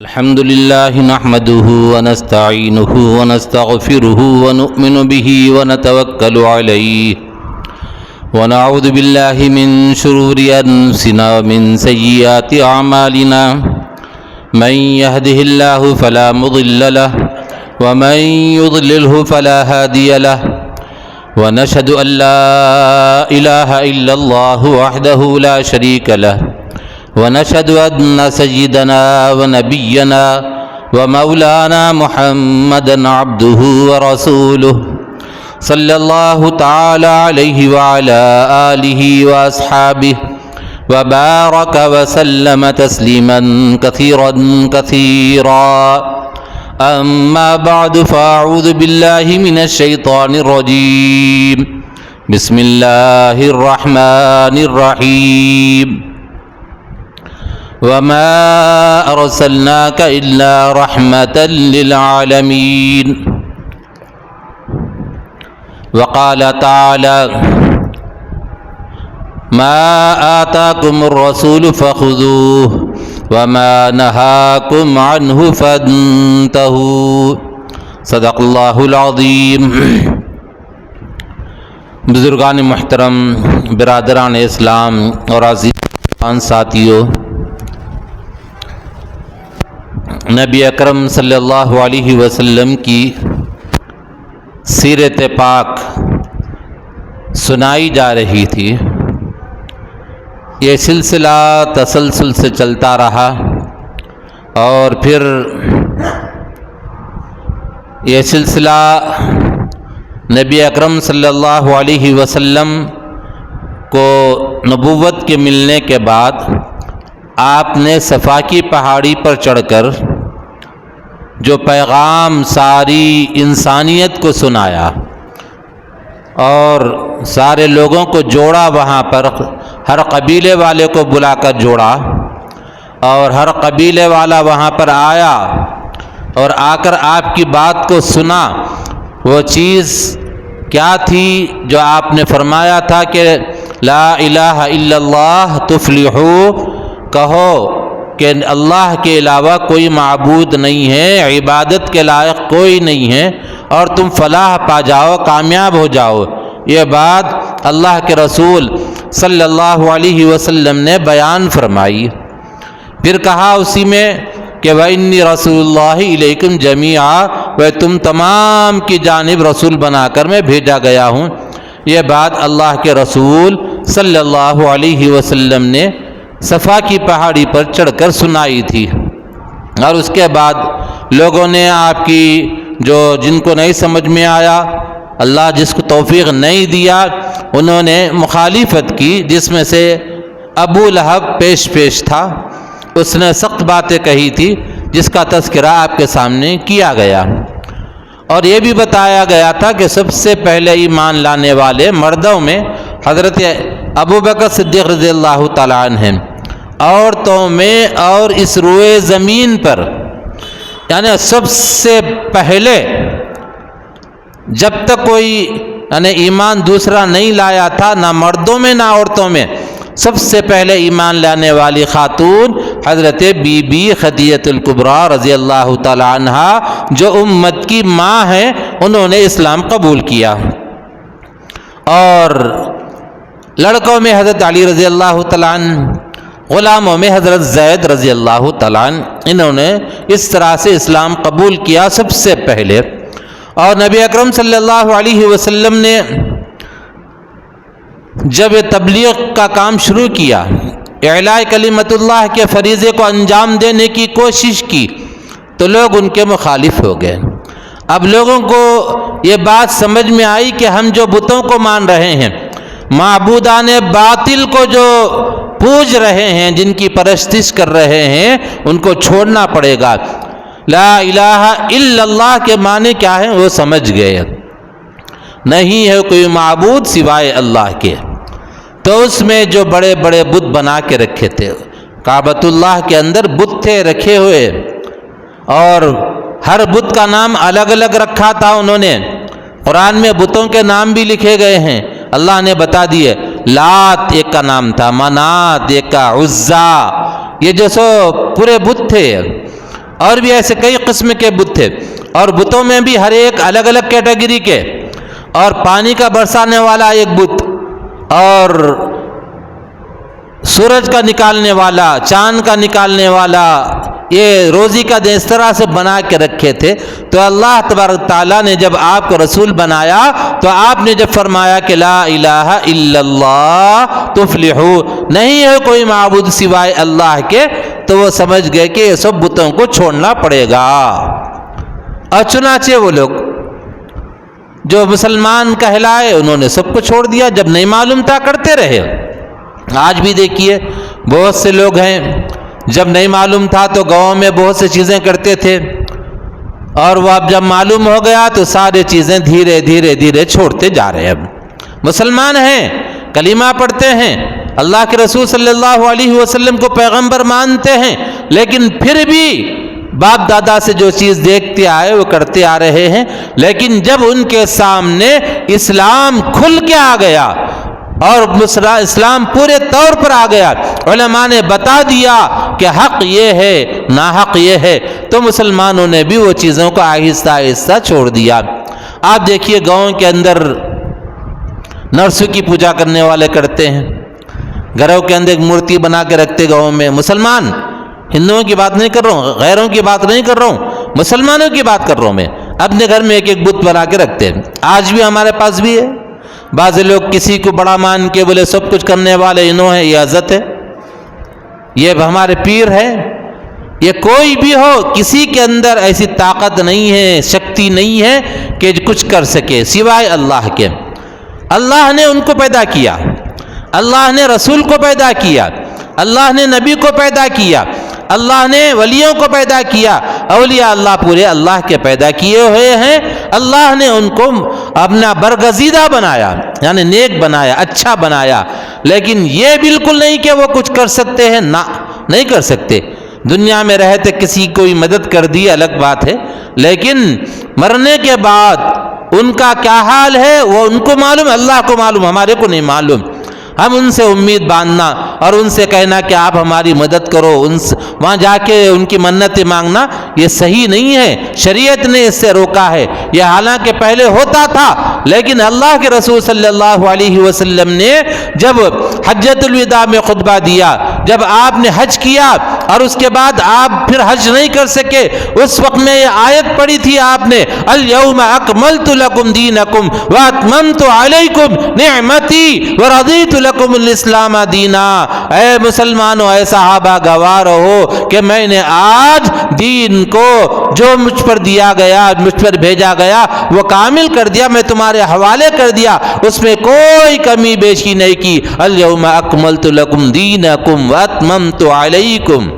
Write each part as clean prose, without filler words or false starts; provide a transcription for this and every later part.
الحمد لله نحمده ونستعينه ونستغفره ونؤمن به ونتوكل عليه ونعوذ بالله من شرور أنفسنا ومن سيئات أعمالنا من يهده الله فلا مضل له ومن يضلله فلا هادي له ونشهد أن لا إله إلا الله وحده لا شريك له ونشهد أن سيدنا ونبينا ومولانا محمدا عبده ورسوله صلى الله تعالى عليه وعلى آله وأصحابه وبارك وسلم تسليما كثيرا كثيرا أما بعد فأعوذ بالله من الشيطان الرجيم بسم الله الرحمن الرحيم وما أرسلناك إلا رحمة للعالمين وقال تعالى ما آتاكم الرسول فخذوه وما نهاكم عنه فانتهوا صدق اللہ العظیم۔ بزرگان محترم، برادران اسلام اور عزیزان ساتھیو، نبی اکرم صلی اللہ علیہ وسلم کی سیرت پاک سنائی جا رہی تھی۔ یہ سلسلہ تسلسل سے چلتا رہا اور پھر یہ سلسلہ نبی اکرم صلی اللہ علیہ وسلم کو نبوت کے ملنے کے بعد آپ نے صفا کی پہاڑی پر چڑھ کر جو پیغام ساری انسانیت کو سنایا اور سارے لوگوں کو جوڑا، وہاں پر ہر قبیلے والے کو بلا کر جوڑا اور ہر قبیلے والا وہاں پر آیا اور آ کر آپ کی بات کو سنا۔ وہ چیز کیا تھی جو آپ نے فرمایا تھا کہ لا الہ الا اللہ تفلحو، کہو کہ اللہ کے علاوہ کوئی معبود نہیں ہے، عبادت کے لائق کوئی نہیں ہے اور تم فلاح پا جاؤ، کامیاب ہو جاؤ۔ یہ بات اللہ کے رسول صلی اللہ علیہ وسلم نے بیان فرمائی۔ پھر کہا اسی میں کہ وَإِنِّي رَسُولُ اللَّهِ إِلَيْكُمْ جَمِيعًا، وہ تم تمام کی جانب رسول بنا کر میں بھیجا گیا ہوں۔ یہ بات اللہ کے رسول صلی اللہ علیہ وسلم نے صفا کی پہاڑی پر چڑھ کر سنائی تھی، اور اس کے بعد لوگوں نے آپ کی جن کو نہیں سمجھ میں آیا، اللہ جس کو توفیق نہیں دیا، انہوں نے مخالفت کی، جس میں سے ابو لہب پیش تھا۔ اس نے سخت باتیں کہی تھی جس کا تذکرہ آپ کے سامنے کیا گیا، اور یہ بھی بتایا گیا تھا کہ سب سے پہلے ایمان لانے والے مردوں میں حضرت ابو بکر صدیق رضی اللہ تعالیٰ عنہ ہیں، عورتوں میں اور اس روئے زمین پر، یعنی سب سے پہلے جب تک کوئی ایمان دوسرا نہیں لایا تھا، نہ مردوں میں نہ عورتوں میں، سب سے پہلے ایمان لانے والی خاتون حضرت بی بی خدیجہ الکبریٰ رضی اللہ تعالی عنہا، جو امت کی ماں ہیں، انہوں نے اسلام قبول کیا۔ اور لڑکوں میں حضرت علی رضی اللہ تعالی عنہ، غلاموں میں حضرت زید رضی اللہ تعالی عنہ، انہوں نے اس طرح سے اسلام قبول کیا سب سے پہلے۔ اور نبی اکرم صلی اللہ علیہ وسلم نے جب یہ تبلیغ کا کام شروع کیا، اعلاء کلمت اللہ کے فریضے کو انجام دینے کی کوشش کی، تو لوگ ان کے مخالف ہو گئے۔ اب لوگوں کو یہ بات سمجھ میں آئی کہ ہم جو بتوں کو مان رہے ہیں، معبودان باطل کو جو پوج رہے ہیں، جن کی پرستش کر رہے ہیں، ان کو چھوڑنا پڑے گا۔ لا الہ الا اللہ کے معنی کیا ہیں وہ سمجھ گئے، نہیں ہے کوئی معبود سوائے اللہ کے۔ تو اس میں جو بڑے بڑے بت بنا کے رکھے تھے، کعبۃ اللہ کے اندر بت تھے رکھے ہوئے، اور ہر بت کا نام الگ الگ رکھا تھا انہوں نے۔ قرآن میں بتوں کے نام بھی لکھے گئے ہیں، اللہ نے بتا دیے۔ لات ایک کا نام تھا، منات ایک کا، عزا، یہ جو سو پورے بت تھے۔ اور بھی ایسے کئی قسم کے بت تھے، اور بتوں میں بھی ہر ایک الگ الگ کیٹیگری کے، اور پانی کا برسانے والا ایک بت، اور سورج کا نکالنے والا، چاند کا نکالنے والا، یہ روزی کا دن اس طرح سے بنا کے رکھے تھے۔ تو اللہ تبارک تعالیٰ نے جب آپ کو رسول بنایا تو آپ نے جب فرمایا کہ لا الہ الا اللہ تفلحو، نہیں ہے کوئی معبود سوائے اللہ کے، تو وہ سمجھ گئے کہ یہ سب بتوں کو چھوڑنا پڑے گا۔ اور چنانچہ وہ لوگ جو مسلمان کہلائے انہوں نے سب کو چھوڑ دیا، جب نہیں معلوم تھا کرتے رہے۔ آج بھی دیکھیے بہت سے لوگ ہیں، جب نہیں معلوم تھا تو گاؤں میں بہت سی چیزیں کرتے تھے، اور وہ اب جب معلوم ہو گیا تو سارے چیزیں دھیرے دھیرے دھیرے چھوڑتے جا رہے ہیں۔ مسلمان ہیں، کلمہ پڑھتے ہیں، اللہ کے رسول صلی اللہ علیہ وسلم کو پیغمبر مانتے ہیں، لیکن پھر بھی باپ دادا سے جو چیز دیکھتے آئے وہ کرتے آ رہے ہیں۔ لیکن جب ان کے سامنے اسلام کھل کے آ گیا اور اسلام پورے طور پر آ گیا، علماء نے بتا دیا کہ حق یہ ہے ناحق یہ ہے، تو مسلمانوں نے بھی وہ چیزوں کو آہستہ آہستہ چھوڑ دیا۔ آپ دیکھیے گاؤں کے اندر نرسوں کی پوجا کرنے والے کرتے ہیں، گھروں کے اندر ایک مورتی بنا کے رکھتے گاؤں میں۔ مسلمان، ہندوؤں کی بات نہیں کر رہا ہوں، غیروں کی بات نہیں کر رہا ہوں، مسلمانوں کی بات کر رہا ہوں میں۔ اپنے گھر میں ایک ایک بت بنا کے رکھتے ہیں، آج بھی ہمارے پاس بھی ہے۔ بعض لوگ کسی کو بڑا مان کے بولے سب کچھ کرنے والے انہوں ہیں، یہ عزت ہے، یہ ہمارے پیر ہے۔ یہ کوئی بھی ہو، کسی کے اندر ایسی طاقت نہیں ہے، شکتی نہیں ہے کہ کچھ کر سکے سوائے اللہ کے۔ اللہ نے ان کو پیدا کیا، اللہ نے رسول کو پیدا کیا، اللہ نے نبی کو پیدا کیا، اللہ نے ولیوں کو پیدا کیا۔ اولیاء اللہ پورے اللہ کے پیدا کیے ہوئے ہیں۔ اللہ نے ان کو اپنا برگزیدہ بنایا، یعنی نیک بنایا، اچھا بنایا، لیکن یہ بالکل نہیں کہ وہ کچھ کر سکتے ہیں، نہ، نہیں کر سکتے۔ دنیا میں رہتے کسی کوئی مدد کر دی الگ بات ہے، لیکن مرنے کے بعد ان کا کیا حال ہے وہ ان کو معلوم، اللہ کو معلوم، ہمارے کو نہیں معلوم۔ ہم ان سے امید باندھنا اور ان سے کہنا کہ آپ ہماری مدد کرو، وہاں جا کے ان کی منتیں مانگنا، یہ صحیح نہیں ہے۔ شریعت نے اس سے روکا ہے۔ یہ حالانکہ پہلے ہوتا تھا، لیکن اللہ کے رسول صلی اللہ علیہ وسلم نے جب حجۃ الوداع میں خطبہ دیا، جب آپ نے حج کیا اور اس کے بعد آپ پھر حج نہیں کر سکے، اس وقت میں یہ آیت پڑھی تھی آپ نے، الیوم اکملت لکم دینکم واتممت علیکم نعمتی ورضیت لکم الاسلام دینا۔ اے مسلمانوں، اے صحابہ گواہ رہو کہ میں نے آج دین کو جو مجھ پر دیا گیا، مجھ پر بھیجا گیا، وہ کامل کر دیا، میں تمہارے حوالے کر دیا، اس میں کوئی کمی بیشی نہیں کی۔ الیوم اکملت لکم دینکم واتممت علیکم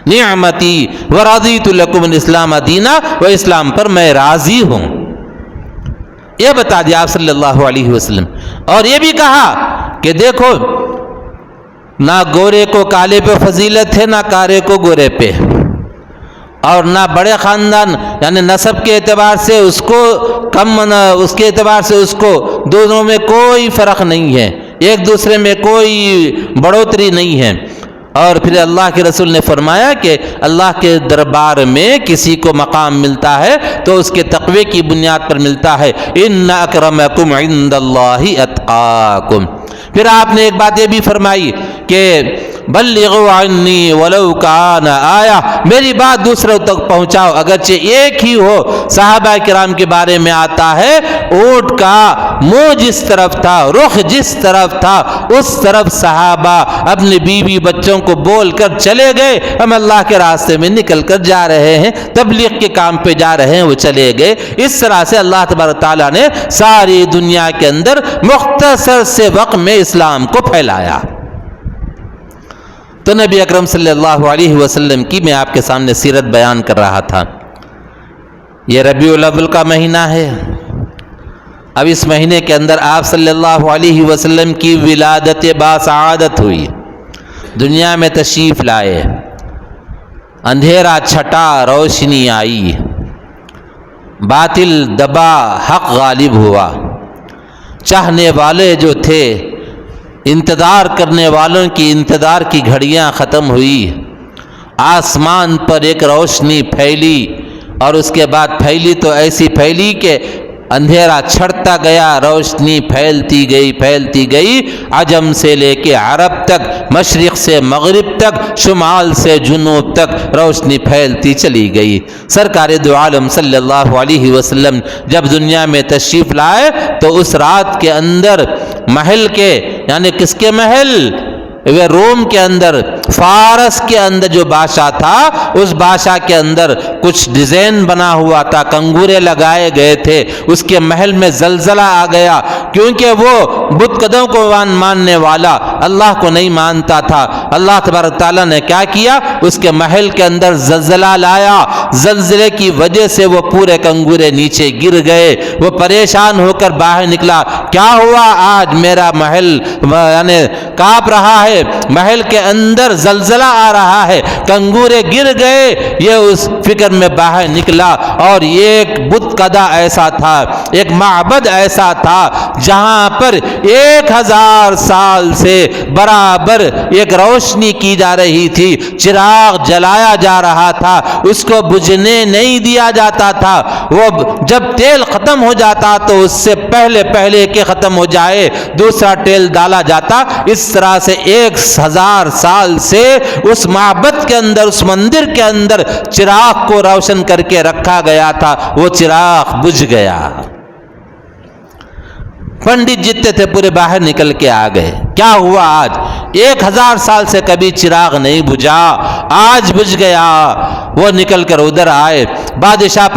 نعمتی ورضیت لکم الاسلام دینا، وہ اسلام پر میں راضی ہوں۔ یہ بتا دیا آپ صلی اللہ علیہ وسلم۔ اور یہ بھی کہا کہ دیکھو، نہ گورے کو کالے پہ فضیلت ہے، نہ کارے کو گورے پہ، اور نہ بڑے خاندان یعنی نسب کے اعتبار سے اس کو کم، اس کے اعتبار سے اس کو، دونوں میں کوئی فرق نہیں ہے، ایک دوسرے میں کوئی بڑھوتری نہیں ہے۔ اور پھر اللہ کے رسول نے فرمایا کہ اللہ کے دربار میں کسی کو مقام ملتا ہے تو اس کے تقوی کی بنیاد پر ملتا ہے، ان اکرمکم عند اللہ اتقاکم۔ پھر آپ نے ایک بات یہ بھی فرمائی کہ بلغوا عنی ولو کان آیا، میری بات دوسروں تک پہنچاؤ اگرچہ ایک ہی ہو۔ صحابہ کرام کے بارے میں آتا ہے، اونٹ کا منہ جس طرف تھا، رخ جس طرف تھا، اس طرف صحابہ اپنی بیوی بچوں کو بول کر چلے گئے، ہم اللہ کے راستے میں نکل کر جا رہے ہیں، تبلیغ کے کام پہ جا رہے ہیں، وہ چلے گئے۔ اس طرح سے اللہ تبارک تعالیٰ نے ساری دنیا کے اندر مختصر سے وقت میں اسلام کو پھیلایا۔ تو نبی اکرم صلی اللہ علیہ وسلم کی میں آپ کے سامنے سیرت بیان کر رہا تھا۔ یہ ربیع الاول کا مہینہ ہے۔ اب اس مہینے کے اندر آپ صلی اللہ علیہ وسلم کی ولادت باسعادت ہوئی، دنیا میں تشریف لائے، اندھیرا چھٹا، روشنی آئی، باطل دبا، حق غالب ہوا۔ چاہنے والے جو تھے، انتظار کرنے والوں کی انتظار کی گھڑیاں ختم ہوئی، آسمان پر ایک روشنی پھیلی، اور اس کے بعد پھیلی تو ایسی پھیلی کہ اندھیرا چھڑتا گیا، روشنی پھیلتی گئی، عجم سے لے کے عرب تک، مشرق سے مغرب تک، شمال سے جنوب تک روشنی پھیلتی چلی گئی۔ سرکار دو عالم صلی اللہ علیہ وسلم جب دنیا میں تشریف لائے تو اس رات کے اندر محل کے، یعنی کس کے محل؟ وہ روم کے اندر، فارس کے اندر جو بادشاہ تھا، اس بادشاہ کے اندر کچھ ڈیزائن بنا ہوا تھا، کنگورے لگائے گئے تھے، اس کے محل میں زلزلہ آ گیا، کیونکہ وہ بت قدوں کو ماننے والا اللہ کو نہیں مانتا تھا۔ اللہ تبارک تعالیٰ نے کیا کیا؟ اس کے محل کے اندر زلزلہ لایا، زلزلے کی وجہ سے وہ پورے کنگورے نیچے گر گئے، وہ پریشان ہو کر باہر نکلا، کیا ہوا آج میرا محل یعنی کانپ رہا ہے، محل کے اندر زلزلہ آ رہا ہے، کنگورے گر گئے۔ یہ اس فکر میں باہر نکلا، اور ایک بت قدا ایسا تھا، ایک معبد ایسا تھا جہاں پر 1000 سال سے برابر ایک روشنی کی جا رہی تھی، چراغ جلایا جا رہا تھا، اس کو بجھنے نہیں دیا جاتا تھا۔ وہ جب تیل ختم ہو جاتا تو اس سے پہلے کہ ختم ہو جائے دوسرا تیل ڈالا جاتا۔ اس طرح سے 1000 سال سے اس معبد کے اندر، اس مندر کے اندر چراغ کو روشن کر کے رکھا گیا تھا، وہ چراغ بجھ گیا۔ پنڈت جتنے تھے پورے باہر نکل کے آ گئے، کیا ہوا آج؟ 1000 سال سے کبھی چراغ نہیں بجھا، آج بجھ گیا۔ وہ نکل کر ادھر آئے، بادشاہ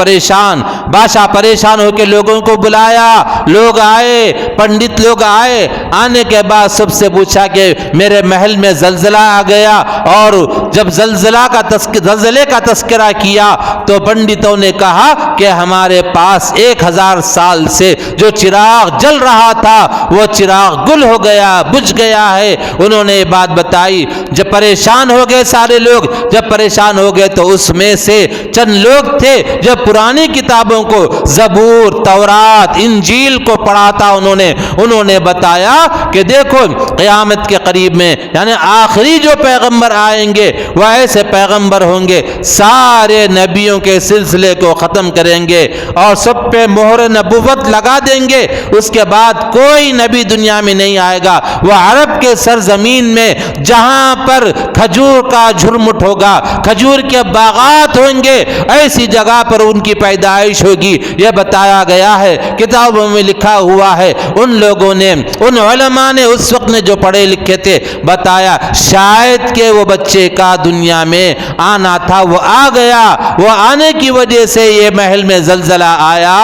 پریشان ہو کے لوگوں کو بلایا، لوگ آئے، پنڈت لوگ آئے، آنے کے بعد سب سے پوچھا کہ میرے محل میں زلزلہ آ گیا، اور جب زلزلے کا تذکرہ کیا تو پنڈتوں نے کہا کہ ہمارے پاس 1000 سال سے جو چراغ جل رہا تھا وہ چراغ گل ہو گیا، بجھ گیا ہے۔ انہوں نے یہ بات بتائی، جب پریشان ہو گئے سارے لوگ، جب پریشان ہو گئے تو اس میں سے چند لوگ تھے جو پرانی کتابوں کو، زبور، تورات، انجیل کو پڑھا تھا، انہوں نے بتایا کہ دیکھو قیامت کے قریب میں، یعنی آخری جو پیغمبر آئیں گے وہ ایسے پیغمبر ہوں گے، سارے نبیوں کے سلسلے کو ختم کریں گے اور سب پہ مہر نبوت لگا دیں گے، اس کے بعد کوئی نبی دنیا میں نہیں آئے گا۔ وہ عرب کے سرزمین میں جہاں پر کھجور کا جھرمٹ ہوگا، کھجور کے باغات ہوں گے، ایسی جگہ پر ان کی پیدائش ہوگی۔ یہ بتایا گیا ہے، کتابوں میں لکھا ہوا ہے، ان لوگوں نے، ان علماء نے اس وقت نے جو پڑھے لکھے تھے بتایا، شاید کہ وہ بچے کا دنیا میں آنا تھا، وہ آ گیا، وہ آنے کی وجہ سے یہ محل میں زلزلہ آیا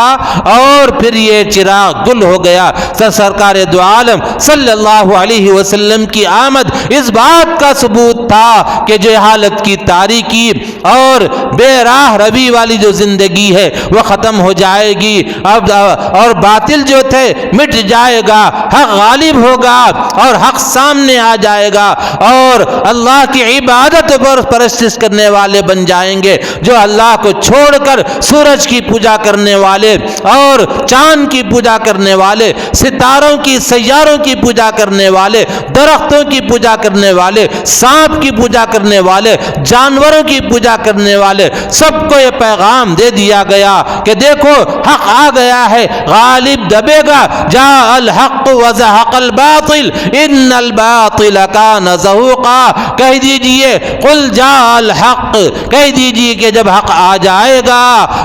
اور پھر یہ چراغ گل ہو گیا۔ سرکار دو عالم صلی اللہ علیہ وسلم کی آمد اس بات کا ثبوت تھا کہ جہالت کی تاریکی اور بے راہ روی والی جو زندگی ہے وہ ختم ہو جائے گی، اور باطل جو تھے مٹ جائے گا، حق غالب ہوگا اور حق سامنے آ جائے گا، اور اللہ کی عبادت اور پرستش کرنے والے بن جائیں گے، جو اللہ کو چھوڑ کر سورج کی پوجا کرنے والے اور چاند کی پوجا کرنے والے، ستاروں کی، سیاروں کی پوجا کرنے والے، درختوں کی پوجا کرنے والے، سانپ کی پوجا کرنے والے، جانوروں کی پوجا کرنے والے، سب کو یہ پیغام دے دیا گیا کہ دیکھو حق آ گیا ہے، غالب دبے گا، جاء الحق وزهق الباطل ان الباطل کان زہوقا۔ کہہ دیجئے قل جاء الحق، کہہ دیجئے کہ جب حق آ جائے گا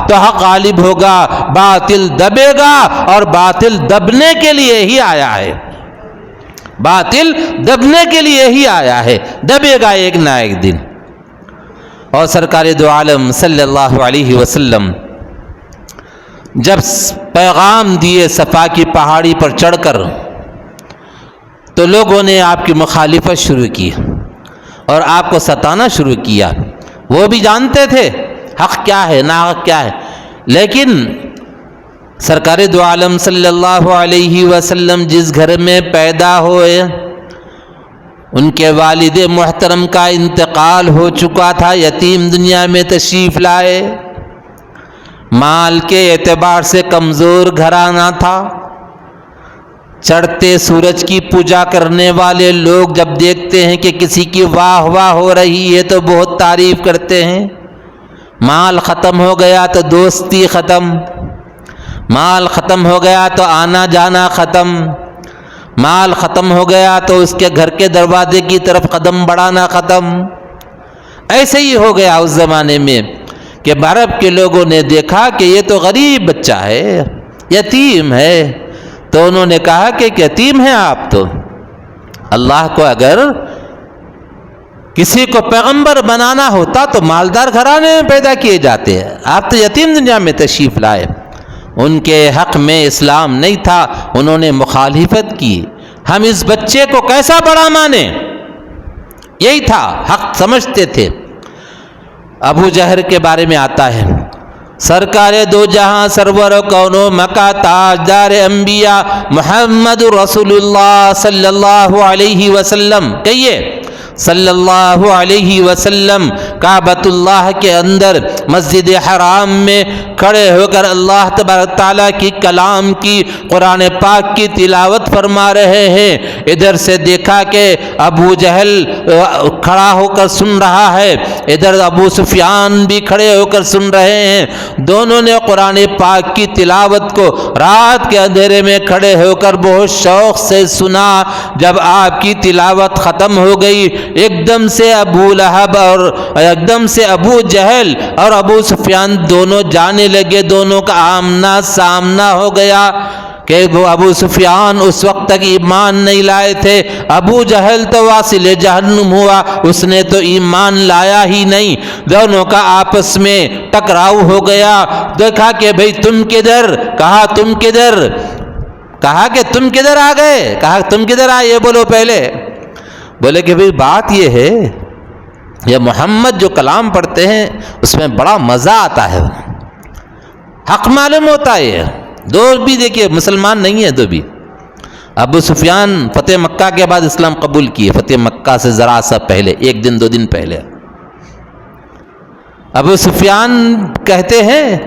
تو حق غالب ہوگا، باطل دبے گا، اور باطل دبنے کے لیے ہی آیا ہے، باطل دبنے کے لیے ہی آیا ہے، دبے گا ایک نہ ایک دن۔ اور سرکار دو عالم صلی اللہ علیہ وسلم جب پیغام دیے صفا کی پہاڑی پر چڑھ کر، تو لوگوں نے آپ کی مخالفت شروع کی اور آپ کو ستانا شروع کیا۔ وہ بھی جانتے تھے حق کیا ہے، ناحق کیا ہے، لیکن سرکار دو عالم صلی اللہ علیہ وسلم جس گھر میں پیدا ہوئے، ان کے والد محترم کا انتقال ہو چکا تھا، یتیم دنیا میں تشریف لائے، مال کے اعتبار سے کمزور گھرانہ تھا، چڑھتے سورج کی پوجا کرنے والے لوگ جب دیکھتے ہیں کہ کسی کی واہ واہ ہو رہی ہے تو بہت تعریف کرتے ہیں. مال ختم ہو گیا تو دوستی ختم، مال ختم ہو گیا تو آنا جانا ختم، مال ختم ہو گیا تو اس کے گھر کے دروازے کی طرف قدم بڑھانا ختم. ایسے ہی ہو گیا اس زمانے میں کہ عرب کے لوگوں نے دیکھا کہ یہ تو غریب بچہ ہے، یتیم ہے، تو انہوں نے کہا کہ یتیم ہیں آپ تو. اللہ کو اگر کسی کو پیغمبر بنانا ہوتا تو مالدار گھرانے میں پیدا کیے جاتے ہیں، آپ تو یتیم دنیا میں تشریف لائے. ان کے حق میں اسلام نہیں تھا، انہوں نے مخالفت کی. ہم اس بچے کو کیسا بڑا مانیں، یہی تھا، حق سمجھتے تھے. ابو جہل کے بارے میں آتا ہے، سرکار دو جہاں سرور کون و مکہ تاجدار انبیاء محمد رسول اللہ صلی اللہ علیہ وسلم، کہیے صلی اللہ علیہ وسلم کعبۃ اللہ کے اندر مسجد حرام میں کھڑے ہو کر اللہ تبارک تعالیٰ کی کلام کی، قرآن پاک کی تلاوت فرما رہے ہیں. ادھر سے دیکھا کہ ابو جہل کھڑا ہو کر سن رہا ہے، ادھر ابو سفیان بھی کھڑے ہو کر سن رہے ہیں. دونوں نے قرآن پاک کی تلاوت کو رات کے اندھیرے میں کھڑے ہو کر بہت شوق سے سنا. جب آپ کی تلاوت ختم ہو گئی، ایک دم سے ابو لہب اور ایک دم سے ابو جہل اور ابو سفیان دونوں جانے لگے. دونوں کا آمنا سامنا ہو گیا کہ وہ ابو سفیان اس وقت تک ایمان نہیں لائے تھے، ابو جہل تو واصل جہنم ہوا، اس نے تو ایمان لایا ہی نہیں. دونوں کا آپس میں ٹکراؤ ہو گیا. دیکھا کہ بھئی تم کدھر، کہا تم کدھر، کہا کہ تم کدھر آ گئے، کہا تم کدھر آئے یہ بولو پہلے. بولے کہ بھئی بات یہ ہے، یہ محمد جو کلام پڑھتے ہیں اس میں بڑا مزہ آتا ہے، حق معلوم ہوتا ہے. یہ دو بھی دیکھیے مسلمان نہیں ہیں، دو بھی. ابو سفیان فتح مکہ کے بعد اسلام قبول کیے، فتح مکہ سے ذرا سا پہلے، ایک دن دو دن پہلے. ابو سفیان کہتے ہیں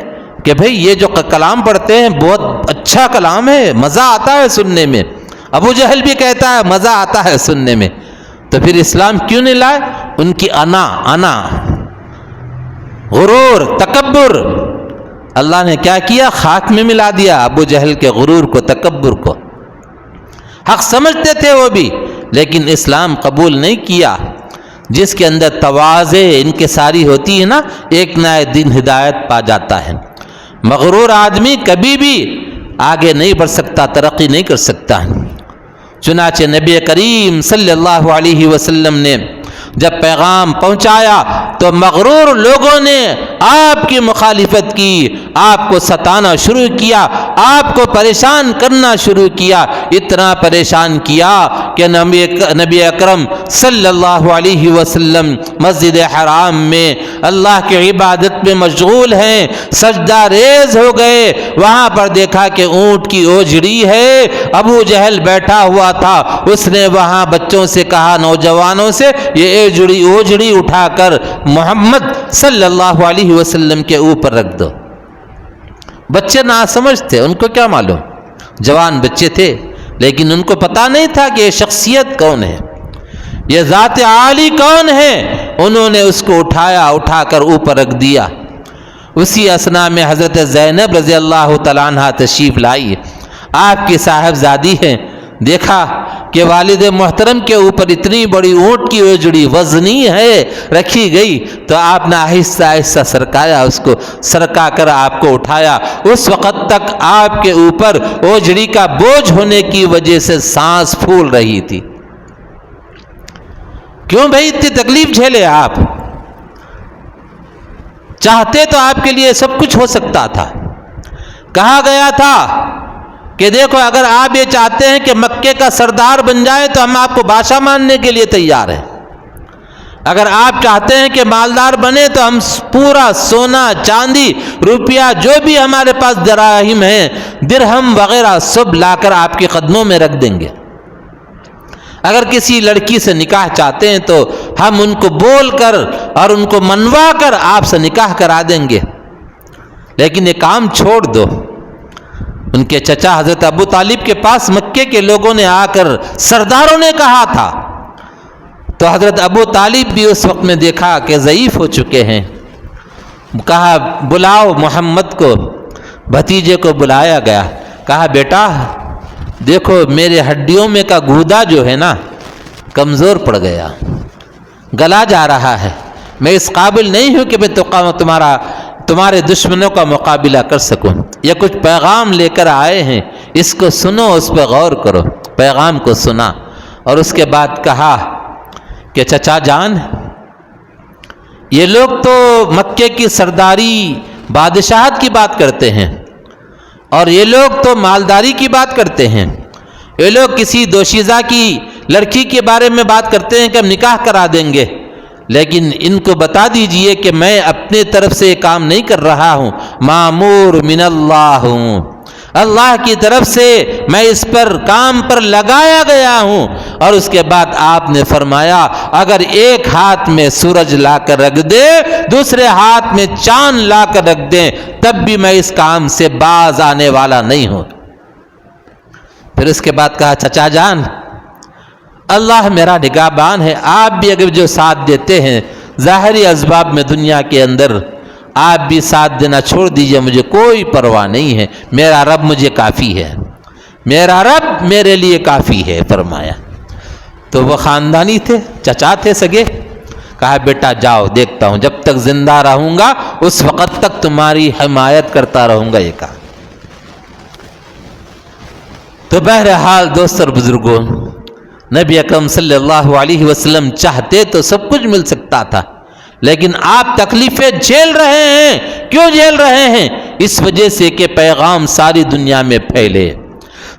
کہ بھئی یہ جو کلام پڑھتے ہیں بہت اچھا کلام ہے، مزہ آتا ہے سننے میں. ابو جہل بھی کہتا ہے مزہ آتا ہے سننے میں. تو پھر اسلام کیوں نہیں لائے؟ ان کی انا غرور تکبر، اللہ نے کیا کیا؟ خاک میں ملا دیا ابو جہل کے غرور کو، تکبر کو. حق سمجھتے تھے وہ بھی، لیکن اسلام قبول نہیں کیا. جس کے اندر تواضع انکساری ہوتی ہے نا، ایک نہ ایک دن ہدایت پا جاتا ہے. مغرور آدمی کبھی بھی آگے نہیں بڑھ سکتا، ترقی نہیں کر سکتا. چنانچہ نبی کریم صلی اللہ علیہ وسلم نے جب پیغام پہنچایا تو مغرور لوگوں نے آپ کی مخالفت کی، آپ کو ستانا شروع کیا، آپ کو پریشان کرنا شروع کیا. اتنا پریشان کیا کہ نبی اکرم صلی اللہ علیہ وسلم مسجد حرام میں اللہ کی عبادت میں مشغول ہیں، سجدہ ریز ہو گئے. وہاں پر دیکھا کہ اونٹ کی اوجڑی ہے، ابو جہل بیٹھا ہوا تھا. اس نے وہاں بچوں سے کہا، نوجوانوں سے، یہ اوجڑی اٹھا کر محمد صلی اللہ علیہ وسلم کے اوپر رکھ دو. بچے ناسمجھ تھے، ان کو کیا معلوم، جوان بچے تھے، لیکن ان کو پتا نہیں تھا کہ یہ شخصیت کون ہے، یہ ذات عالی کون ہے. انہوں نے اس کو اٹھا کر اوپر رکھ دیا. اسی اثنا میں حضرت زینب رضی اللہ تعالیٰ عنہ تشریف لائی، آپ کی صاحبزادی ہیں. دیکھا کہ والد محترم کے اوپر اتنی بڑی اونٹ کی اوجڑی وزنی ہے رکھی گئی، تو آپ نے آہستہ آہستہ سرکایا، اس کو سرکا کر آپ کو اٹھایا. اس وقت تک آپ کے اوپر اوجڑی کا بوجھ ہونے کی وجہ سے سانس پھول رہی تھی. کیوں بھائی اتنی تکلیف جھیلے آپ؟ چاہتے تو آپ کے لیے سب کچھ ہو سکتا تھا. کہا گیا تھا کہ دیکھو اگر آپ یہ چاہتے ہیں کہ مکے کا سردار بن جائے تو ہم آپ کو بادشاہ ماننے کے لیے تیار ہیں. اگر آپ چاہتے ہیں کہ مالدار بنے تو ہم پورا سونا چاندی روپیہ جو بھی ہمارے پاس دراہم ہیں، درہم وغیرہ سب لا کر آپ کے قدموں میں رکھ دیں گے. اگر کسی لڑکی سے نکاح چاہتے ہیں تو ہم ان کو بول کر اور ان کو منوا کر آپ سے نکاح کرا دیں گے. لیکن یہ کام چھوڑ دو، ان کے چچا حضرت ابو طالب کے پاس مکے کے لوگوں نے آ کر سرداروں نے کہا تھا، تو حضرت ابو طالب بھی اس وقت میں دیکھا کہ ضعیف ہو چکے ہیں، کہا بلاؤ محمد کو، بھتیجے کو بلایا گیا، کہا بیٹا دیکھو میرے ہڈیوں میں کا گودا جو ہے نا کمزور پڑ گیا، گلا جا رہا ہے، میں اس قابل نہیں ہوں کہ میں تمہارے دشمنوں کا مقابلہ کر سکوں، یہ کچھ پیغام لے کر آئے ہیں، اس کو سنو، اس پہ غور کرو۔ پیغام کو سنا اور اس کے بعد کہا کہ چچا جان، یہ لوگ تو مکے کی سرداری بادشاہت کی بات کرتے ہیں اور یہ لوگ تو مالداری کی بات کرتے ہیں، یہ لوگ کسی دوشیزہ کی لڑکی کے بارے میں بات کرتے ہیں کہ ہم نکاح کرا دیں گے، لیکن ان کو بتا دیجئے کہ میں اپنے طرف سے کام نہیں کر رہا ہوں، مامور من اللہ ہوں، اللہ کی طرف سے میں اس پر کام پر لگایا گیا ہوں۔ اور اس کے بعد آپ نے فرمایا اگر ایک ہاتھ میں سورج لا کر رکھ دے، دوسرے ہاتھ میں چاند لا کر رکھ دیں، تب بھی میں اس کام سے باز آنے والا نہیں ہوں۔ پھر اس کے بعد کہا چچا جان، اللہ میرا نگہبان ہے، آپ بھی اگر جو ساتھ دیتے ہیں ظاہری اسباب میں دنیا کے اندر، آپ بھی ساتھ دینا چھوڑ دیجئے، مجھے کوئی پرواہ نہیں ہے، میرا رب مجھے کافی ہے، میرا رب میرے لیے کافی ہے فرمایا۔ تو وہ خاندانی تھے، چچا تھے سگے، کہا بیٹا جاؤ دیکھتا ہوں، جب تک زندہ رہوں گا اس وقت تک تمہاری حمایت کرتا رہوں گا، یہ کہا۔ تو بہرحال دوست اور بزرگوں، نبی اکرم صلی اللہ علیہ وسلم چاہتے تو سب کچھ مل سکتا تھا، لیکن آپ تکلیفیں جھیل رہے ہیں، کیوں جھیل رہے ہیں؟ اس وجہ سے کہ پیغام ساری دنیا میں پھیلے،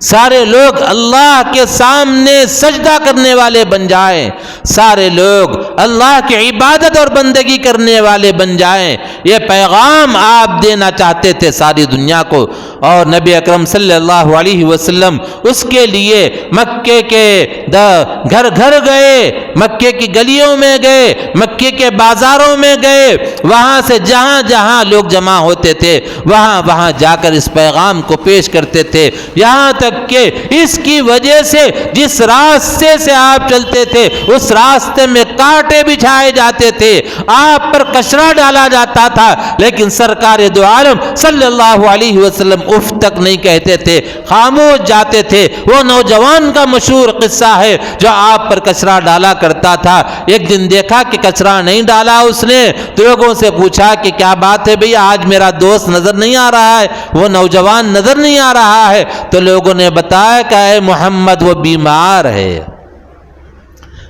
سارے لوگ اللہ کے سامنے سجدہ کرنے والے بن جائیں، سارے لوگ اللہ کی عبادت اور بندگی کرنے والے بن جائیں، یہ پیغام آپ دینا چاہتے تھے ساری دنیا کو۔ اور نبی اکرم صلی اللہ علیہ وسلم اس کے لیے مکے کے گھر گھر گئے، مکے کی گلیوں میں گئے، مکے کے بازاروں میں گئے، وہاں سے جہاں جہاں لوگ جمع ہوتے تھے وہاں وہاں جا کر اس پیغام کو پیش کرتے تھے، یہاں تک کہ اس کی وجہ سے جس راستے سے آپ چلتے تھے اس راستے میں کانٹے بچھائے جاتے تھے، آپ پر کچرا ڈالا جاتا تھا، لیکن سرکار دو عالم صلی اللہ علیہ وسلم اف تک نہیں کہتے تھے، خاموش جاتے تھے۔ وہ نوجوان کا مشہور قصہ ہے جو آپ پر کچرا ڈالا کرتا تھا، ایک دن دیکھا کہ کچرا نہیں ڈالا اس نے، تو لوگوں سے پوچھا کہ کیا بات ہے بھئی، آج میرا دوست نظر نہیں آ رہا ہے، وہ نوجوان نظر نہیں آ رہا ہے، تو لوگوں نے بتایا کہ اے محمد وہ بیمار ہے۔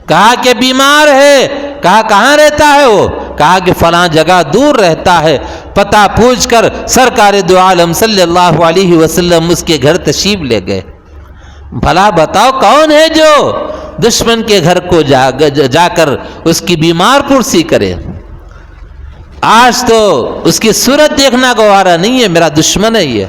کہا کہ بیمار ہے، کہا کہاں رہتا ہے وہ؟ کہا کہ فلاں جگہ دور رہتا ہے۔ پتہ پوچھ کر سرکار دو عالم صلی اللہ علیہ وسلم اس کے گھر تشریف لے گئے۔ بھلا بتاؤ کون ہے جو دشمن کے گھر کو جا کر اس کی بیمار پرسی کرے؟ آج تو اس کی صورت دیکھنا گوارا نہیں ہے، میرا دشمن ہے یہ،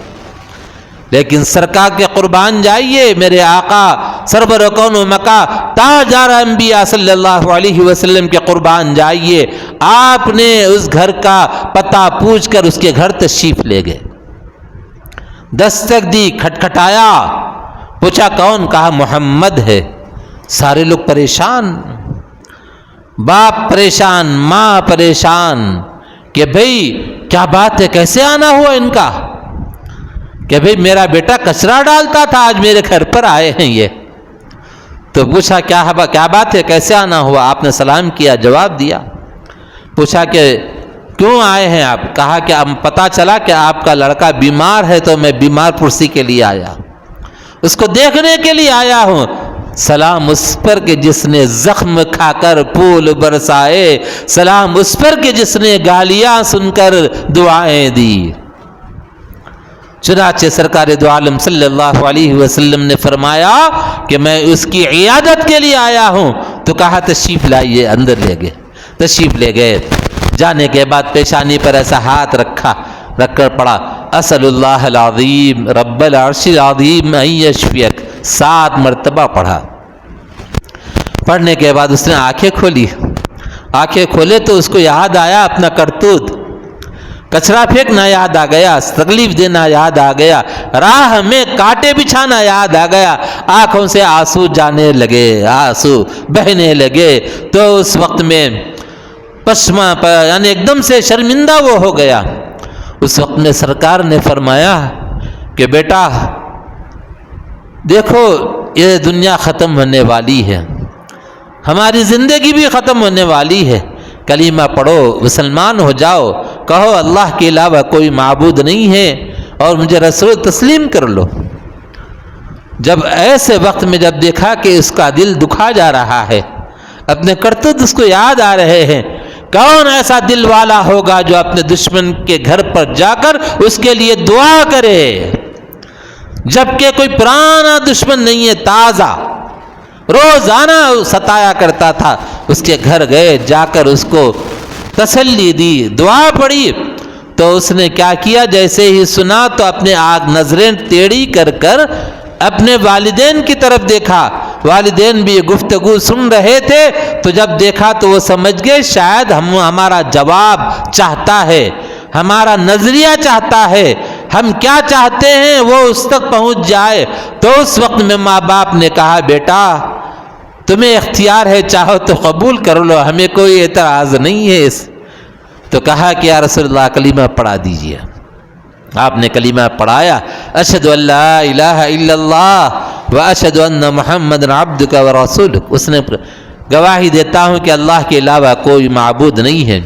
لیکن سرکار کے قربان جائیے، میرے آقا سرور کون و مکا تاجدار انبیاء صلی اللہ علیہ وسلم کے قربان جائیے، آپ نے اس گھر کا پتہ پوچھ کر اس کے گھر تشریف لے گئے، دستک دی، کھٹکھٹایا، پوچھا کون؟ کہا محمد ہے۔ سارے لوگ پریشان، باپ پریشان، ماں پریشان کہ بھئی کیا بات ہے، کیسے آنا ہوا ان کا؟ کہ بھئی میرا بیٹا کچرا ڈالتا تھا، آج میرے گھر پر آئے ہیں یہ۔ تو پوچھا کیا بات ہے، کیسے آنا ہوا؟ آپ نے سلام کیا، جواب دیا۔ پوچھا کہ کیوں آئے ہیں آپ؟ کہا کہ اب پتہ چلا کہ آپ کا لڑکا بیمار ہے تو میں بیمار پرسی کے لیے آیا، اس کو دیکھنے کے لیے آیا ہوں۔ سلام اس پر کہ جس نے زخم کھا کر پھول برسائے، سلام اس پر کہ جس نے گالیاں سن کر دعائیں دی۔ چنانچہ سرکار دو عالم صلی اللہ علیہ وسلم نے فرمایا کہ میں اس کی عیادت کے لیے آیا ہوں، تو کہا تشریف لائیے، اندر لے گئے، تشریف لے گئے۔ جانے کے بعد پیشانی پر ایسا ہاتھ رکھ کر پڑا، اسأل اللہ العظیم رب العرش العظیم ان یشفیک، 7 مرتبہ پڑھا۔ پڑھنے کے بعد اس نے آنکھیں کھولی، آنکھیں کھولے تو اس کو یاد آیا اپنا کرتوت، کچرا پھینکنا یاد آ گیا، تکلیف دینا یاد آ گیا، راہ میں کانٹے بچھانا یاد آ گیا، آنکھوں سے آنسو جانے لگے، آنسو بہنے لگے، تو اس وقت میں پشما یعنی ایک دم سے شرمندہ وہ ہو گیا۔ اس وقت میں سرکار نے فرمایا کہ بیٹا دیکھو یہ دنیا ختم ہونے والی ہے، ہماری زندگی بھی ختم ہونے والی ہے، کلمہ پڑھو، مسلمان ہو جاؤ، کہو اللہ کے علاوہ کوئی معبود نہیں ہے اور مجھے رسول تسلیم کر لو۔ جب ایسے وقت میں جب دیکھا کہ اس کا دل دکھا جا رہا ہے، اپنے کرتوت اس کو یاد آ رہے ہیں، کون ایسا دل والا ہوگا جو اپنے دشمن کے گھر پر جا کر اس کے لیے دعا کرے، جبکہ کوئی پرانا دشمن نہیں ہے، تازہ روزانہ ستایا کرتا تھا، اس کے گھر گئے، جا کر اس کو تسلی دی، دعا پڑھی، تو اس نے کیا کیا، جیسے ہی سنا تو اپنے نظریں ٹیڑھی کر کر اپنے والدین کی طرف دیکھا، والدین بھی یہ گفتگو سن رہے تھے، تو جب دیکھا تو وہ سمجھ گئے شاید ہمارا جواب چاہتا ہے، ہمارا نظریہ چاہتا ہے، ہم کیا چاہتے ہیں وہ اس تک پہنچ جائے۔ تو اس وقت میں ماں باپ نے کہا بیٹا تمہیں اختیار ہے، چاہو تو قبول کر لو، ہمیں کوئی اعتراض نہیں ہے۔ تو کہا کہ یا رسول اللہ کلمہ پڑھا دیجیے۔ آپ نے کلمہ پڑھایا، اشہد ان لا الہ الا اللہ واشہد ان محمد عبدک ورسولک، اس نے گواہی دیتا ہوں کہ اللہ کے علاوہ کوئی معبود نہیں ہے،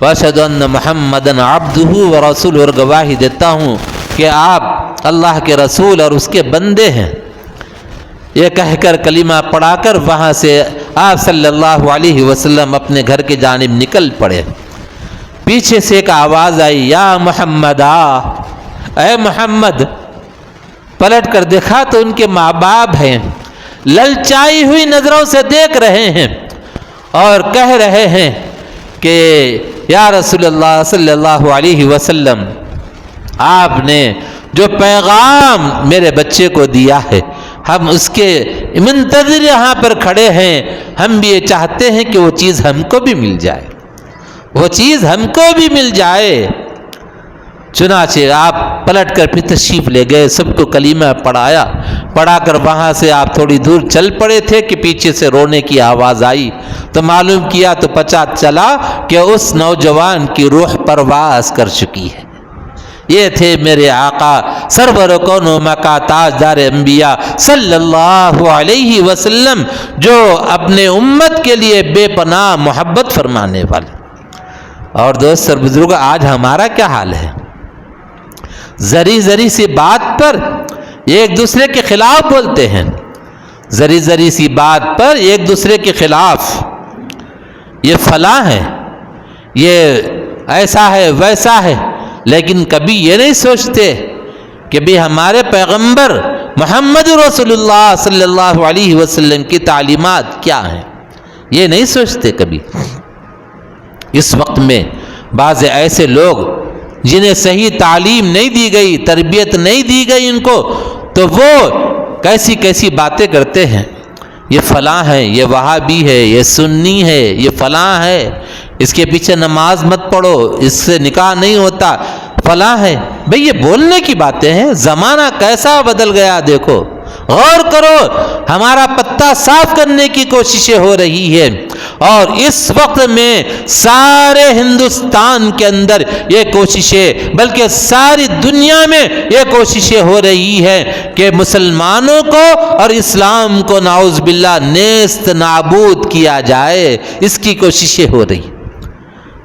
واشہد ان محمد عبدہ ورسولہ، اور گواہی دیتا ہوں کہ آپ اللہ کے رسول اور اس کے بندے ہیں۔ یہ کہہ کر کلمہ پڑھا کر وہاں سے آپ صلی اللہ علیہ وسلم اپنے گھر کی جانب نکل پڑے۔ پیچھے سے ایک آواز آئی، یا محمد اے محمد۔ پلٹ کر دیکھا تو ان کے ماں باپ ہیں، للچائی ہوئی نظروں سے دیکھ رہے ہیں اور کہہ رہے ہیں کہ یا رسول اللہ صلی اللہ علیہ وسلم آپ نے جو پیغام میرے بچے کو دیا ہے ہم اس کے منتظر یہاں پر کھڑے ہیں، ہم بھی یہ چاہتے ہیں کہ وہ چیز ہم کو بھی مل جائے، وہ چیز ہم کو بھی مل جائے۔ چنانچہ آپ پلٹ کر پھر تشریف لے گئے، سب کو کلمہ پڑھایا، پڑھا کر وہاں سے آپ تھوڑی دور چل پڑے تھے کہ پیچھے سے رونے کی آواز آئی، تو معلوم کیا تو پتہ چلا کہ اس نوجوان کی روح پرواز کر چکی ہے۔ یہ تھے میرے آقا سرور کون و مکا تاجدار انبیاء صلی اللہ علیہ وسلم، جو اپنے امت کے لیے بے پناہ محبت فرمانے والے۔ اور دوست اور بزرگ، آج ہمارا کیا حال ہے؟ ذری ذری سی بات پر ایک دوسرے کے خلاف بولتے ہیں، ذری ذری سی بات پر ایک دوسرے کے خلاف، یہ فلاں ہے، یہ ایسا ہے ویسا ہے، لیکن کبھی یہ نہیں سوچتے کہ بھی ہمارے پیغمبر محمد رسول اللہ صلی اللہ علیہ وسلم کی تعلیمات کیا ہیں، یہ نہیں سوچتے کبھی۔ اس وقت میں بعض ایسے لوگ جنہیں صحیح تعلیم نہیں دی گئی، تربیت نہیں دی گئی ان کو، تو وہ کیسی کیسی باتیں کرتے ہیں، یہ فلاں ہے، یہ وہابی ہے، یہ سنی ہے، یہ فلاں ہے، اس کے پیچھے نماز مت پڑھو، اس سے نکاح نہیں ہوتا، فلاں ہے۔ بھئی یہ بولنے کی باتیں ہیں، زمانہ کیسا بدل گیا دیکھو، غور کرو، ہمارا پتہ صاف کرنے کی کوششیں ہو رہی ہے، اور اس وقت میں سارے ہندوستان کے اندر یہ کوششیں، بلکہ ساری دنیا میں یہ کوششیں ہو رہی ہیں کہ مسلمانوں کو اور اسلام کو نعوذ باللہ نیست نابود کیا جائے، اس کی کوششیں ہو رہی۔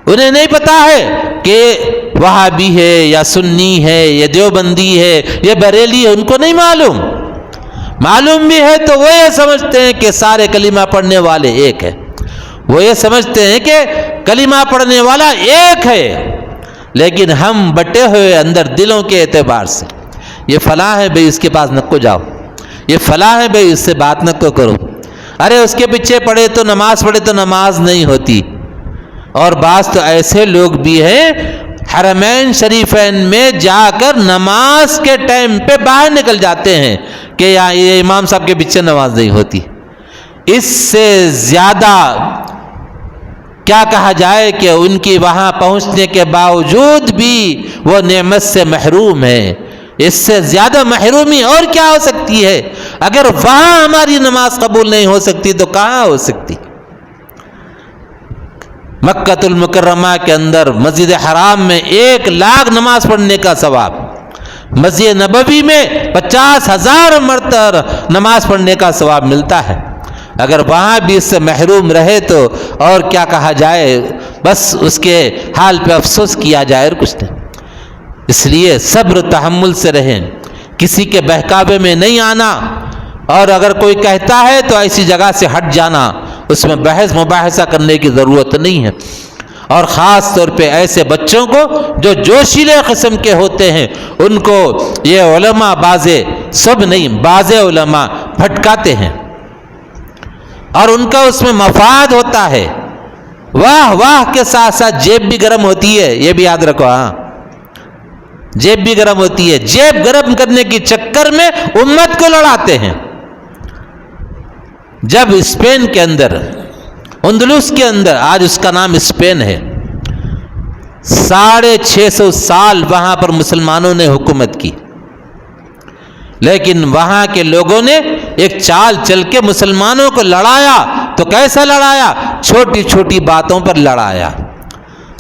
انہیں نہیں پتا ہے کہ وہابی ہے یا سنی ہے یا دیوبندی ہے یا بریلی ہے، ان کو نہیں معلوم، معلوم بھی ہے تو وہ یہ سمجھتے ہیں کہ سارے کلمہ پڑھنے والے ایک ہیں، وہ یہ سمجھتے ہیں کہ کلمہ پڑھنے والا ایک ہے، لیکن ہم بٹے ہوئے اندر دلوں کے اعتبار سے، یہ فلاں ہے بھئی اس کے پاس نہ کو جاؤ، یہ فلاں ہے بھئی اس سے بات نہ کو کرو، ارے اس کے پیچھے پڑھے تو نماز نہیں ہوتی۔ اور بعض تو ایسے لوگ بھی ہیں حرمین شریفین میں جا کر نماز کے ٹائم پہ باہر نکل جاتے ہیں کہ یہ امام صاحب کے پیچھے نماز نہیں ہوتی۔ اس سے زیادہ کیا کہا جائے کہ ان کی وہاں پہنچنے کے باوجود بھی وہ نعمت سے محروم ہے. اس سے زیادہ محرومی اور کیا ہو سکتی ہے؟ اگر وہاں ہماری نماز قبول نہیں ہو سکتی تو کہاں ہو سکتی؟ مکۃ المکرمہ کے اندر مسجد حرام میں 1,00,000 نماز پڑھنے کا ثواب، مسجد نبوی میں 50,000 مرتبہ نماز پڑھنے کا ثواب ملتا ہے. اگر وہاں بھی اس سے محروم رہے تو اور کیا کہا جائے، بس اس کے حال پہ افسوس کیا جائے اور کچھ نہیں. اس لیے صبر و تحمل سے رہیں، کسی کے بہکاوے میں نہیں آنا، اور اگر کوئی کہتا ہے تو ایسی جگہ سے ہٹ جانا، اس میں بحث مباحثہ کرنے کی ضرورت نہیں ہے. اور خاص طور پہ ایسے بچوں کو جو جوشیلے قسم کے ہوتے ہیں، ان کو یہ علماء سب نہیں، بعض علماء بھٹکاتے ہیں اور ان کا اس میں مفاد ہوتا ہے. واہ واہ کے ساتھ ساتھ جیب بھی گرم ہوتی ہے، یہ بھی یاد رکھو. ہاں، جیب بھی گرم ہوتی ہے. جیب گرم کرنے کے چکر میں امت کو لڑاتے ہیں. جب اسپین کے اندر، اندلس کے اندر، آج اس کا نام اسپین ہے، 650 سال وہاں پر مسلمانوں نے حکومت کی، لیکن وہاں کے لوگوں نے ایک چال چل کے مسلمانوں کو لڑایا. تو کیسا لڑایا؟ چھوٹی چھوٹی باتوں پر لڑایا.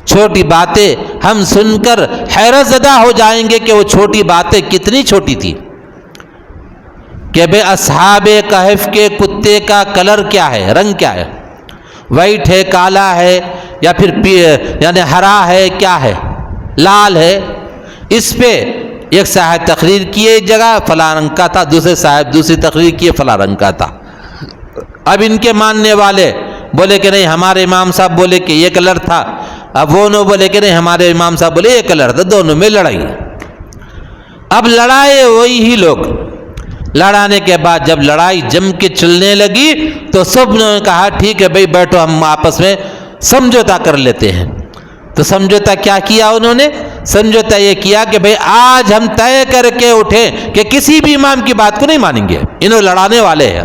چھوٹی باتیں ہم سن کر حیرت زدہ ہو جائیں گے کہ وہ چھوٹی باتیں کتنی چھوٹی تھی. کہ بے اصحاب کہف کے کتے کا کلر کیا ہے، رنگ کیا ہے؟ وائٹ ہے، کالا ہے، یا پھر یعنی ہرا ہے، کیا ہے؟ لال ہے. اس پہ ایک صاحب تقریر کیے ایک جگہ فلاں رنگ کا تھا، دوسرے صاحب دوسری تقریر کیے فلاں رنگ کا تھا. اب ان کے ماننے والے بولے کہ نہیں ہمارے امام صاحب بولے کہ یہ کلر تھا، اب وہ نو بولے کہ نہیں ہمارے امام صاحب بولے یہ کلر تھا. دونوں میں لڑائی. اب لڑائے وہی ہی لوگ. لڑانے کے بعد جب لڑائی جم کے چلنے لگی تو سب نے کہا ٹھیک ہے بھائی بیٹھو، ہم آپس میں سمجھوتا کر لیتے ہیں. تو سمجھوتا کیا کیا انہوں نے؟ سمجھوتا یہ کیا کہ بھائی آج ہم طے کر کے اٹھیں کہ کسی بھی امام کی بات کو نہیں مانیں گے، انہوں لڑانے والے ہیں.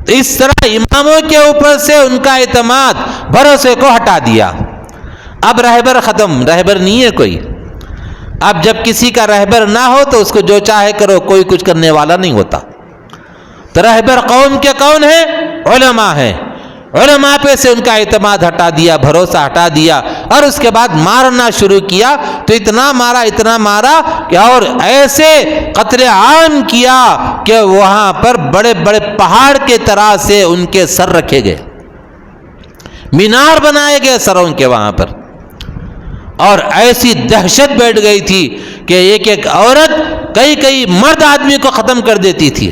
تو اس طرح اماموں کے اوپر سے ان کا اعتماد، بھروسے کو ہٹا دیا. اب رہبر ختم، رہبر نہیں ہے کوئی. اب جب کسی کا رہبر نہ ہو تو اس کو جو چاہے کرو، کوئی کچھ کرنے والا نہیں ہوتا. تو رہبر قوم کے کون ہیں؟ علماء ہیں. علماء پہ سے ان کا اعتماد ہٹا دیا، بھروسہ ہٹا دیا، اور اس کے بعد مارنا شروع کیا. تو اتنا مارا کہ اور ایسے قتل عام کیا کہ وہاں پر بڑے بڑے پہاڑ کے طرح سے ان کے سر رکھے گئے، مینار بنائے گئے سروں کے وہاں پر. اور ایسی دہشت بیٹھ گئی تھی کہ ایک عورت کئی مرد آدمی کو ختم کر دیتی تھی.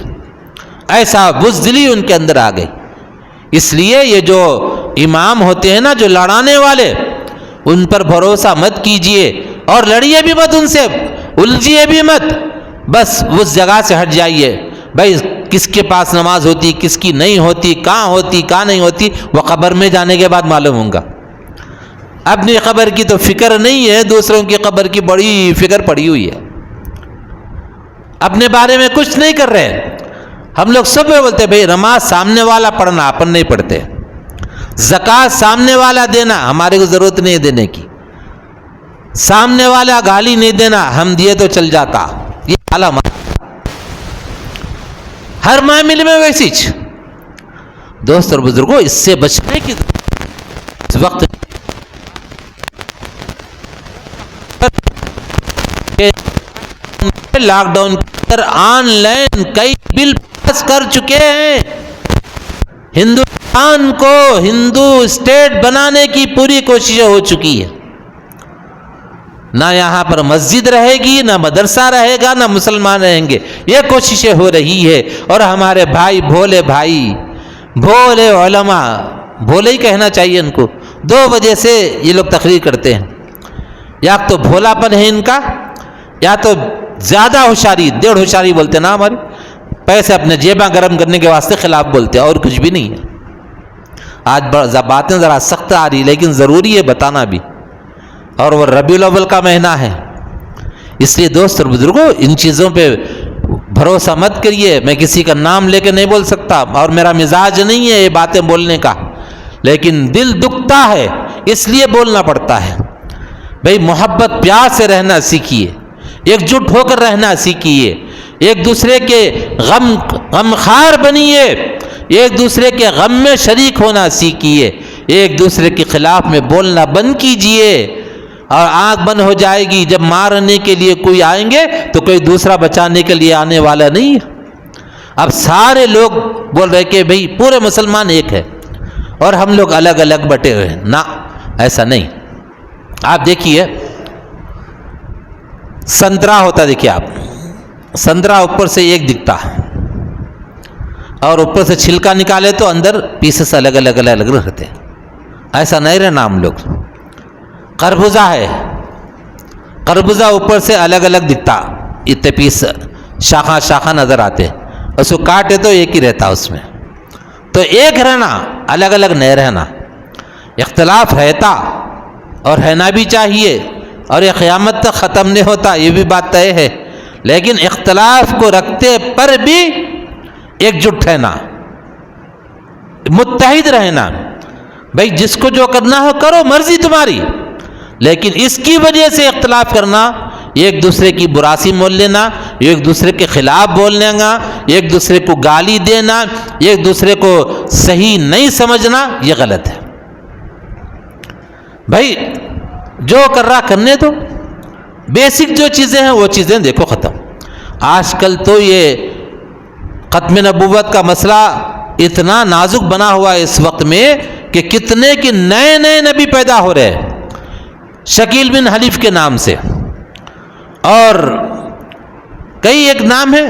ایسا بزدلی ان کے اندر آ گئی. اس لیے یہ جو امام ہوتے ہیں نا، جو لڑانے والے، ان پر بھروسہ مت کیجئے اور لڑیے بھی مت، ان سے الجھیے بھی مت. بس اس جگہ سے ہٹ جائیے. بھائی کس کے پاس نماز ہوتی، کس کی نہیں ہوتی، کہاں نہیں ہوتی، وہ قبر میں جانے کے بعد معلوم ہوگا. اپنی قبر کی تو فکر نہیں ہے، دوسروں کی قبر کی بڑی فکر پڑی ہوئی ہے. اپنے بارے میں کچھ نہیں کر رہے. ہم لوگ سب بولتے بھائی نماز سامنے والا پڑھنا، اپن نہیں پڑھتے. زکوٰۃ سامنے والا دینا، ہمارے کو ضرورت نہیں دینے کی. سامنے والا گالی نہیں دینا، ہم دیے تو چل جاتا. یہ علامت ہر معاملے میں ویسی. دوست اور بزرگوں، اس سے بچنے کی اس وقت لاک ڈاؤن پر آن لائن کئی بل پاس کر چکے ہیں. ہندوستان کو ہندو اسٹیٹ بنانے کی پوری کوششیں ہو چکی ہے. نہ یہاں پر مسجد رہے گی، نہ مدرسہ رہے گا، نہ مسلمان رہیں گے. یہ کوششیں ہو رہی ہے. اور ہمارے بھائی، بھولے علماء، بھولے ہی کہنا چاہیے ان کو. 2 وجہ سے یہ لوگ تقریر کرتے ہیں. یا تو بھولا پن ہے ان کا، یا تو زیادہ ہوشیاری، 1.5 ہوشیاری بولتے نا ہمارے، پیسے اپنے جیباں گرم کرنے کے واسطے خلاف بولتے، اور کچھ بھی نہیں ہے. آج باتیں ذرا سخت آ رہی، لیکن ضروری ہے بتانا بھی. اور وہ ربیع الاول کا مہینہ ہے. اس لیے دوست اور بزرگوں، ان چیزوں پہ بھروسہ مت کریے. میں کسی کا نام لے کے نہیں بول سکتا، اور میرا مزاج نہیں ہے یہ باتیں بولنے کا، لیکن دل دکھتا ہے اس لیے بولنا پڑتا ہے۔ بھئی محبت پیار سے رہنا سیکھیے، ایک جٹ ہو کر رہنا سیکھیے، ایک دوسرے کے غمخوار بنیے، ایک دوسرے کے غم میں شریک ہونا سیکھیے، ایک دوسرے کے خلاف میں بولنا بند کیجئے، اور آنکھ بند ہو جائے گی جب مارنے کے لیے کوئی آئیں گے تو کوئی دوسرا بچانے کے لیے آنے والا نہیں ہے۔ اب سارے لوگ بول رہے کہ بھئی پورے مسلمان ایک ہے اور ہم لوگ الگ الگ بٹے ہوئے ہیں، نہ ایسا نہیں۔ آپ دیکھیے سنترا ہوتا، دیکھیے آپ سنترا اوپر سے ایک دکھتا اور اوپر سے چھلکا نکالے تو اندر پیسز الگ الگ الگ الگ رہتے، ایسا نہیں رہنا ہم لوگ۔ خربوزہ ہے، خربوزہ اوپر سے الگ الگ دکھتا، اتنے پیس شاخہ شاخہ نظر آتے، اس کو کاٹے تو ایک ہی رہتا اس میں۔ تو ایک رہنا، الگ الگ نہیں رہنا۔ اختلاف رہتا اور رہنا بھی چاہیے، اور یہ قیامت تک ختم نہیں ہوتا، یہ بھی بات طے ہے، لیکن اختلاف کو رکھتے پر بھی ایک جٹ رہنا، متحد رہنا۔ بھائی جس کو جو کرنا ہو کرو، مرضی تمہاری، لیکن اس کی وجہ سے اختلاف کرنا، ایک دوسرے کی براسی مول لینا، ایک دوسرے کے خلاف بولنے گا، ایک دوسرے کو گالی دینا، ایک دوسرے کو صحیح نہیں سمجھنا، یہ غلط ہے۔ بھائی جو کر رہا کرنے دو، بیسک جو چیزیں ہیں وہ چیزیں دیکھو ختم۔ آج کل تو یہ ختم نبوت کا مسئلہ اتنا نازک بنا ہوا ہے اس وقت میں کہ کتنے کے نئے نئے نبی پیدا ہو رہے ہیں شکیل بن حلیف کے نام سے، اور کئی ایک نام ہے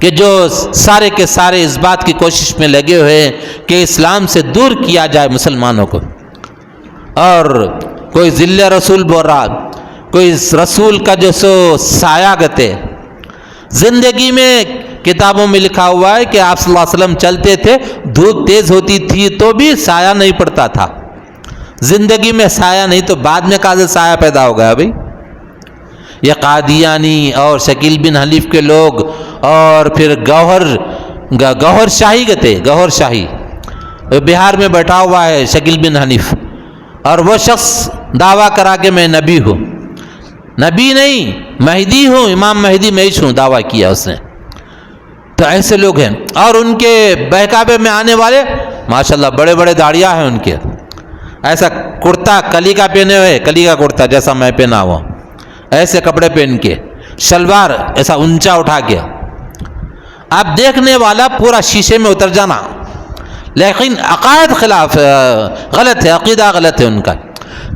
کہ جو سارے کے سارے اس بات کی کوشش میں لگے ہوئے ہیں کہ اسلام سے دور کیا جائے مسلمانوں کو، اور کوئی ذل رسول بول رہا، کوئی رسول کا جو سو سایہ گتے۔ زندگی میں کتابوں میں لکھا ہوا ہے کہ آپ صلی اللہ علیہ وسلم چلتے تھے، دھوپ تیز ہوتی تھی تو بھی سایہ نہیں پڑتا تھا، زندگی میں سایہ نہیں، تو بعد میں کہاں سے سایہ پیدا ہو گیا؟ بھائی یہ قادیانی اور شکیل بن حلیف کے لوگ، اور پھر گوہر شاہی گتے، گوہر شاہی بہار میں بیٹھا ہوا ہے شکیل بن حلیف، اور وہ شخص دعویٰ کرا کہ میں نبی ہوں، نبی نہیں مہدی ہوں، امام مہدی میں ہوں، دعویٰ کیا اس نے۔ تو ایسے لوگ ہیں، اور ان کے بہکاوے میں آنے والے ماشاءاللہ بڑے بڑے داڑیاں ہیں ان کے، ایسا کرتا کلی کا پہنے ہوئے، کلی کا کرتا جیسا میں پہنا ہوا، ایسے کپڑے پہن کے، شلوار ایسا اونچا اٹھا کے، آپ دیکھنے والا پورا شیشے میں اتر جانا، لیکن عقائد خلاف غلط ہے، عقیدہ غلط ہے ان کا۔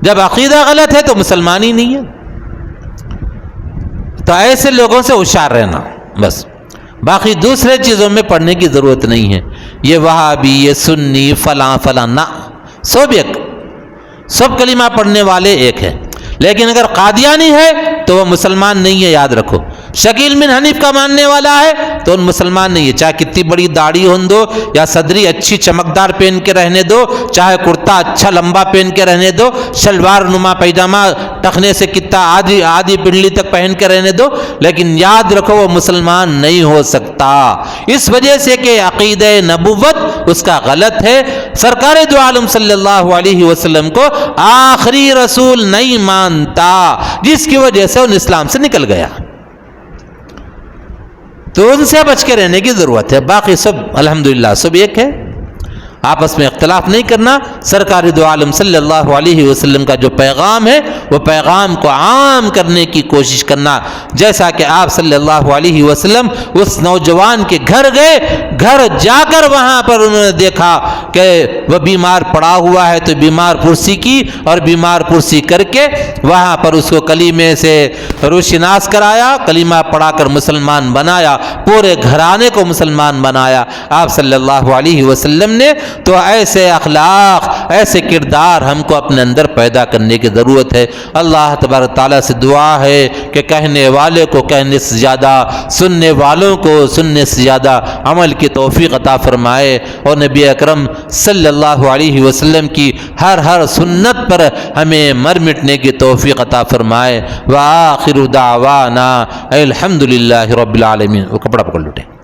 جب عقیدہ غلط ہے تو مسلمان ہی نہیں ہے۔ تو ایسے لوگوں سے ہوشیار رہنا بس، باقی دوسرے چیزوں میں پڑھنے کی ضرورت نہیں ہے۔ یہ وہابی، یہ سنی، فلاں فلاں، نہ، سب کلمہ پڑھنے والے ایک ہے، لیکن اگر قادیانی ہے تو وہ مسلمان نہیں ہے، یاد رکھو۔ شکیل بن حنیف کا ماننے والا ہے تو ان مسلمان نہیں ہے، چاہے کتنی بڑی داڑھی ہو دو، یا صدری اچھی چمکدار پہن کے رہنے دو، چاہے کرتا اچھا لمبا پہن کے رہنے دو، شلوار نما پیجامہ ٹخنے سے کتنا آدھی پنڈلی تک پہن کے رہنے دو، لیکن یاد رکھو وہ مسلمان نہیں ہو سکتا، اس وجہ سے کہ عقیدہ نبوت اس کا غلط ہے۔ سرکار دو عالم صلی اللہ علیہ وسلم کو آخری رسول نہیں مانتا، جس کی وجہ سے ان اسلام سے نکل گیا۔ تو ان سے بچ کے رہنے کی ضرورت ہے، باقی سب الحمدللہ سب ایک ہے، آپس میں اختلاف نہیں کرنا۔ سرکار دو عالم صلی اللہ علیہ وسلم کا جو پیغام ہے وہ پیغام کو عام کرنے کی کوشش کرنا، جیسا کہ آپ صلی اللہ علیہ وسلم اس نوجوان کے گھر گئے، گھر جا کر وہاں پر انہوں نے دیکھا کہ وہ بیمار پڑا ہوا ہے، تو بیمار پرسی کی، اور بیمار پرسی کر کے وہاں پر اس کو کلیمے سے روشناس کرایا، کلمہ پڑھا کر مسلمان بنایا، پورے گھرانے کو مسلمان بنایا آپ صلی اللہ علیہ وسلم نے۔ تو ایسے اخلاق، ایسے کردار ہم کو اپنے اندر پیدا کرنے کی ضرورت ہے۔ اللہ تبارک تعالیٰ سے دعا ہے کہ کہنے والے کو کہنے سے زیادہ، سننے والوں کو سننے سے زیادہ عمل کی توفیق عطا فرمائے، اور نبی اکرم صلی اللہ علیہ وسلم کی ہر سنت پر ہمیں مر مٹنے کی توفیق عطا فرمائے۔ وآخر دعوانا الحمدللہ رب العالمین۔ وہ کپڑا پکڑ لوٹے۔